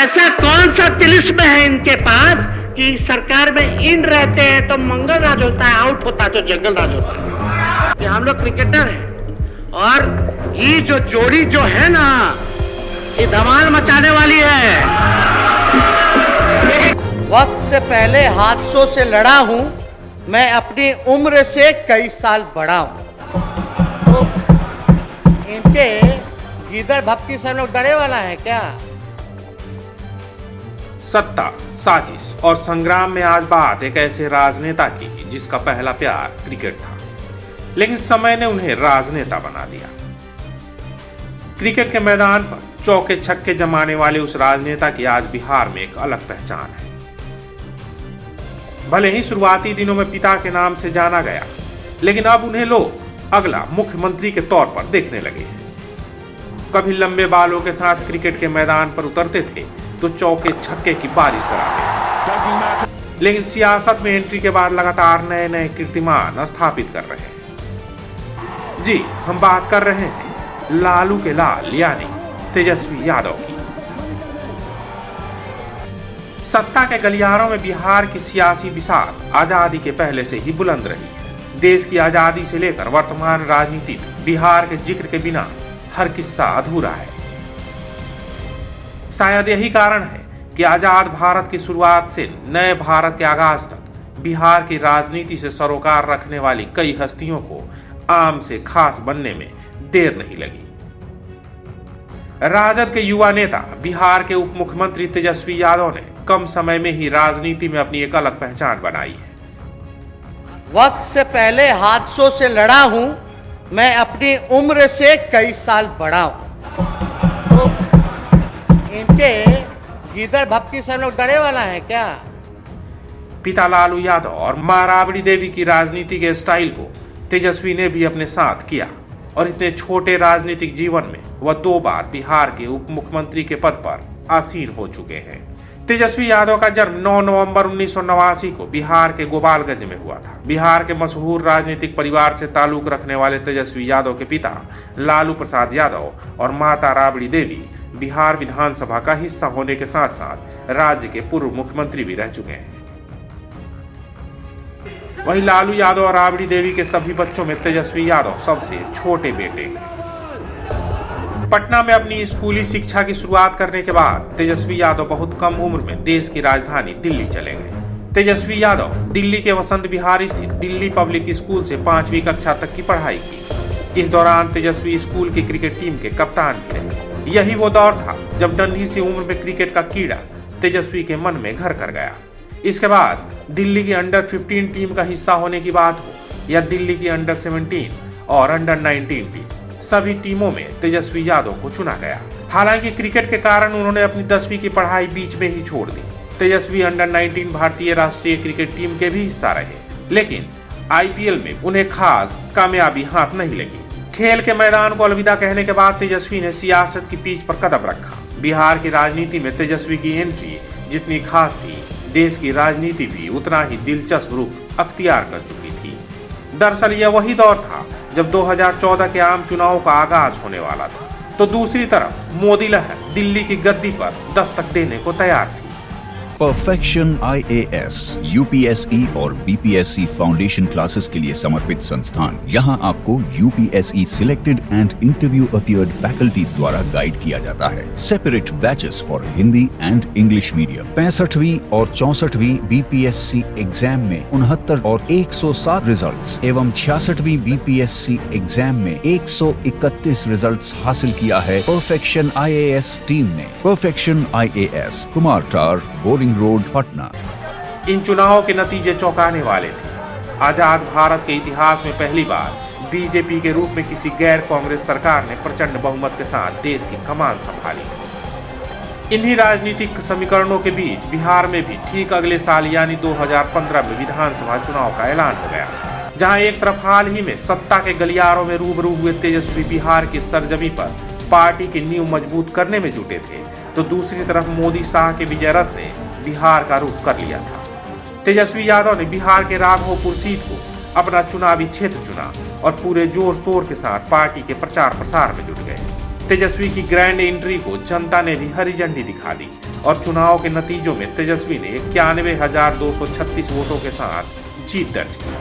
ऐसा कौन सा तिलिस्म है इनके पास कि सरकार में इन रहते हैं तो मंगल राज होता है, आउट होता है तो जंगल राज होता है। ये हम लोग क्रिकेटर हैं और ये जो जोड़ी जो है ना, ये धमाल मचाने वाली है। वक्त से पहले हादसों से लड़ा हूं, मैं अपनी उम्र से कई साल बड़ा हूं। तो इनके गीदड़ भक्ति से हम लोग डरे वाला है क्या? सत्ता, साजिश और संग्राम में आज बात एक ऐसे राजनेता की जिसका पहला प्यार क्रिकेट था, लेकिन समय ने उन्हें राजनेता बना दिया। क्रिकेट के मैदान पर चौके छक्के जमाने वाले उस राजनेता की आज बिहार में एक अलग पहचान है। भले ही शुरुआती दिनों में पिता के नाम से जाना गया, लेकिन अब उन्हें लोग अगला मुख्यमंत्री के तौर पर देखने लगे हैं। कभी लंबे बालों के साथ क्रिकेट के मैदान पर उतरते थे तो चौके छक्के की बारिश कराते थे, लेकिन सियासत में एंट्री के बाद लगातार नए नए कीर्तिमान स्थापित कर रहे हैं। जी, हम बात कर रहे हैं लालू के लाल यानी तेजस्वी यादव की। सत्ता के गलियारों में बिहार की सियासी बिसात आजादी के पहले से ही बुलंद रही है। देश की आजादी से लेकर वर्तमान राजनीति में बिहार के जिक्र के बिना हर किस्सा अधूरा है। शायद यही कारण है कि आजाद भारत की शुरुआत से नए भारत के आगाज तक बिहार की राजनीति से सरोकार रखने वाली कई हस्तियों को आम से खास बनने में देर नहीं लगी। राजद के युवा नेता बिहार के उप मुख्यमंत्री तेजस्वी यादव ने कम समय में ही राजनीति में अपनी एक अलग पहचान बनाई है। वक्त से पहले हादसों से लड़ा हूं, मैं अपनी उम्र से कई साल बड़ा हूं। तो इनके गीदड़ भक्ति से हम लोग डरे वाला है क्या? पिता लालू यादव और मां राबड़ी देवी की राजनीति के स्टाइल को तेजस्वी ने भी अपने साथ किया और इतने छोटे राजनीतिक जीवन में वह 2 बार बिहार के उप मुख्यमंत्री के पद पर आसीन हो चुके हैं। तेजस्वी यादव का जन्म 9 नवंबर 1989 को बिहार के गोपालगंज में हुआ था। बिहार के मशहूर राजनीतिक परिवार से ताल्लुक रखने वाले तेजस्वी यादव के पिता लालू प्रसाद यादव और माता राबड़ी देवी बिहार विधानसभा का हिस्सा होने के साथ साथ राज्य के पूर्व मुख्यमंत्री भी रह चुके हैं। वहीं लालू यादव और राबड़ी देवी के सभी बच्चों में तेजस्वी यादव सबसे छोटे बेटे हैं। पटना में अपनी स्कूली शिक्षा की शुरुआत करने के बाद तेजस्वी यादव बहुत कम उम्र में देश की राजधानी दिल्ली चले गए। तेजस्वी यादव दिल्ली के वसंत विहार स्थित दिल्ली पब्लिक स्कूल से 5वीं कक्षा तक की पढ़ाई की। इस दौरान तेजस्वी स्कूल की क्रिकेट टीम के कप्तान भी रहे। यही वो दौर था जब नन्ही सी उम्र में क्रिकेट का कीड़ा तेजस्वी के मन में घर कर गया। इसके बाद दिल्ली की अंडर 15 टीम का हिस्सा होने की बात हो या दिल्ली की अंडर 17 और अंडर 19 टीम, सभी टीमों में तेजस्वी यादव को चुना गया। हालांकि क्रिकेट के कारण उन्होंने अपनी 10वीं की पढ़ाई बीच में ही छोड़ दी। तेजस्वी अंडर 19 भारतीय राष्ट्रीय क्रिकेट टीम के भी हिस्सा रहे, लेकिन आईपीएल में उन्हें खास कामयाबी हाथ नहीं लगी। खेल के मैदान को अलविदा कहने के बाद तेजस्वी ने सियासत की पिच पर कदम रखा। बिहार की राजनीति में तेजस्वी की एंट्री जितनी खास थी, देश की राजनीति भी उतना ही दिलचस्प रूप अख्तियार कर चुकी थी। दरअसल यह वही दौर था जब 2014 के आम चुनाव का आगाज होने वाला था, तो दूसरी तरफ मोदी लहर दिल्ली की गद्दी पर दस्तक देने को तैयार थी। परफेक्शन IAS, UPSE और BPSC फाउंडेशन क्लासेस के लिए समर्पित संस्थान। यहाँ आपको UPSE selected and interview appeared faculties द्वारा गाइड किया जाता है। Separate batches for Hindi and English medium. 65वीं और 64वीं BPSC एग्जाम में 69 और 107 रिजल्ट्स एवं 66वीं BPSC एग्जाम में 131 रिजल्ट्स हासिल किया है परफेक्शन IAS टीम ने। परफेक्शन IAS, कुमार टार, रोड, पटना। इन चुनावों के नतीजे चौंकाने वाले थे। आजाद भारत के इतिहास में पहली बार बीजेपी के रूप में किसी गैर कांग्रेस सरकार ने प्रचंड बहुमत के साथ देश की कमान संभाली। इन्हीं राजनीतिक समीकरणों के बीच बिहार में भी ठीक अगले साल यानी 2015 में विधानसभा चुनाव का ऐलान हो गया, जहां एक तरफ हाल ही में सत्ता के गलियारों में रूबरू हुए तेजस्वी बिहार की सरजमी पर पार्टी की नींव मजबूत करने में जुटे थे, तो दूसरी तरफ मोदी शाह के विजय रथ ने बिहार का रुख कर लिया था। तेजस्वी यादव ने बिहार के राघोपुर सीट को अपना चुनावी क्षेत्र चुना और पूरे जोर शोर के साथ पार्टी के प्रचार प्रसार में जुट गए। तेजस्वी की ग्रैंड एंट्री को जनता ने भी हरी झंडी दिखा दी और चुनाव के नतीजों में तेजस्वी ने 91,236 वोटों के साथ जीत दर्ज की।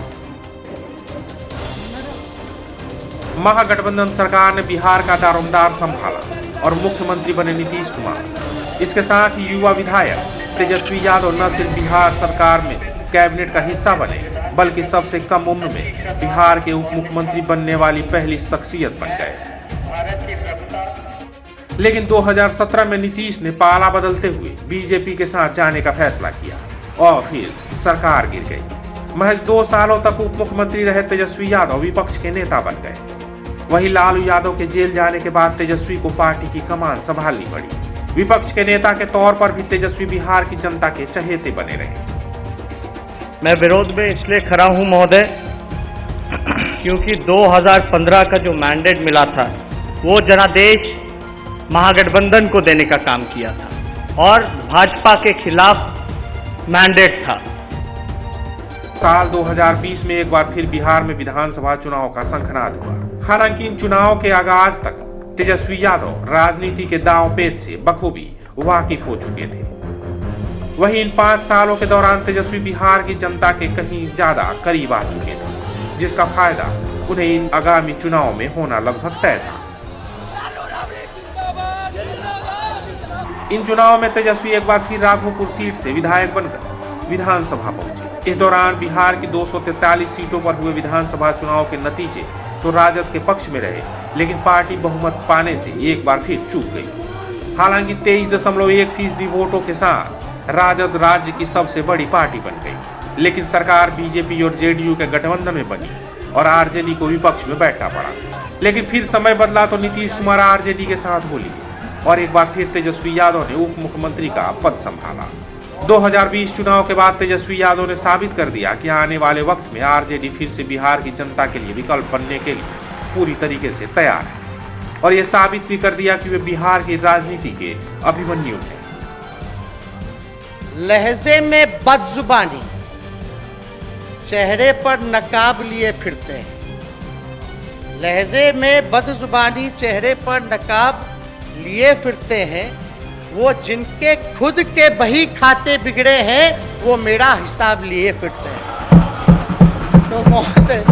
महागठबंधन सरकार ने बिहार का दारोमदार संभाला और मुख्यमंत्री बने नीतीश कुमार। इसके साथ ही युवा विधायक तेजस्वी यादव न सिर्फ बिहार सरकार में कैबिनेट का हिस्सा बने, बल्कि सबसे कम उम्र में बिहार के उप मुख्यमंत्री बनने वाली पहली शख्सियत बन गए। लेकिन 2017 में नीतीश ने पाला बदलते हुए बीजेपी के साथ जाने का फैसला किया और फिर सरकार गिर गई। महज 2 सालों तक उप मुख्यमंत्री रहे तेजस्वी यादव विपक्ष के नेता बन गए। वहीं लालू यादव के जेल जाने के बाद तेजस्वी को पार्टी की कमान संभालनी पड़ी। विपक्ष के नेता के तौर पर भी तेजस्वी बिहार की जनता के चहेते बने रहे। मैं विरोध में इसलिए खड़ा हूं महोदय, क्योंकि 2015 का जो मैंडेट मिला था वो जनादेश महागठबंधन को देने का काम किया था और भाजपा के खिलाफ मैंडेट था। साल 2020 में एक बार फिर बिहार में विधानसभा चुनाव का शंखनाद हुआ। हालांकि इन चुनाव के आगाज तक तेजस्वी यादव राजनीति के दांव पेच से बखूबी वाकिफ हो चुके थे। वहीं इन 5 सालों के दौरान तेजस्वी बिहार की जनता के कहीं ज्यादा करीब आ चुके थे, जिसका फायदा उन्हें इन आगामी चुनाव में होना लगभग तय था। इन चुनाव में तेजस्वी एक बार फिर राघोपुर सीट से विधायक बनकर विधानसभा पहुंचे। इस दौरान बिहार की 243 सीटों पर हुए विधानसभा चुनाव के नतीजे तो राजद के पक्ष में रहे, लेकिन पार्टी बहुमत पाने से एक बार फिर चूक गई। हालांकि 23.1% वोटों के साथ राजद राज्य की सबसे बड़ी पार्टी बन गई, लेकिन सरकार बीजेपी और जेडीयू के गठबंधन में बनी और आरजेडी को विपक्ष में बैठना पड़ा। लेकिन फिर समय बदला तो नीतीश कुमार आरजेडी के साथ हो लिए और एक बार फिर तेजस्वी यादव ने उप मुख्यमंत्री का पद संभाला। 2020 चुनाव के बाद तेजस्वी यादव ने साबित कर दिया कि आने वाले वक्त में आरजेडी फिर से बिहार की जनता के लिए विकल्प बनने के लिए पूरी तरीके से तैयार है और ये साबित भी कर दिया कि वे बिहार की राजनीति के अभिमन्यु हैं। लहजे में बदजुबानी, चेहरे पर नकाब लिए फिरते हैं। लहजे में बदजुबानी, चेहरे पर नकाब लिए फिरते हैं। वो जिनके खुद के बही खाते बिगड़े हैं, वो मेरा हिसाब लिए फिरते हैं। तो महोदय,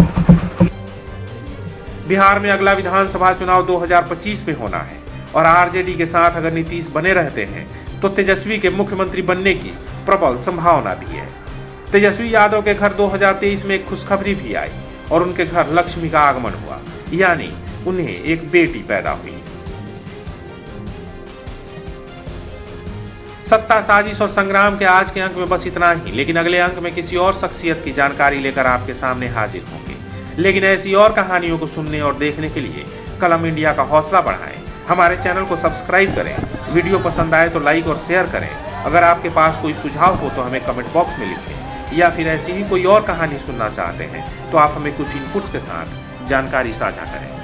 बिहार में अगला विधानसभा चुनाव 2025 में होना है और आरजेडी के साथ अगर नीतीश बने रहते हैं तो तेजस्वी के मुख्यमंत्री बनने की प्रबल संभावना भी है। तेजस्वी यादव के घर 2023 में एक खुशखबरी भी आई और उनके घर लक्ष्मी का आगमन हुआ, यानी उन्हें एक बेटी पैदा हुई। सत्ता, साजिश और संग्राम के आज के अंक में बस इतना ही, लेकिन अगले अंक में किसी और शख्सियत की जानकारी लेकर आपके सामने हाजिर होंगे। लेकिन ऐसी और कहानियों को सुनने और देखने के लिए कलम इंडिया का हौसला बढ़ाएं। हमारे चैनल को सब्सक्राइब करें। वीडियो पसंद आए तो लाइक और शेयर करें। अगर आपके पास कोई सुझाव हो तो हमें कमेंट बॉक्स में लिखें, या फिर ऐसी ही कोई और कहानी सुनना चाहते हैं तो आप हमें कुछ इनपुट्स के साथ जानकारी साझा करें।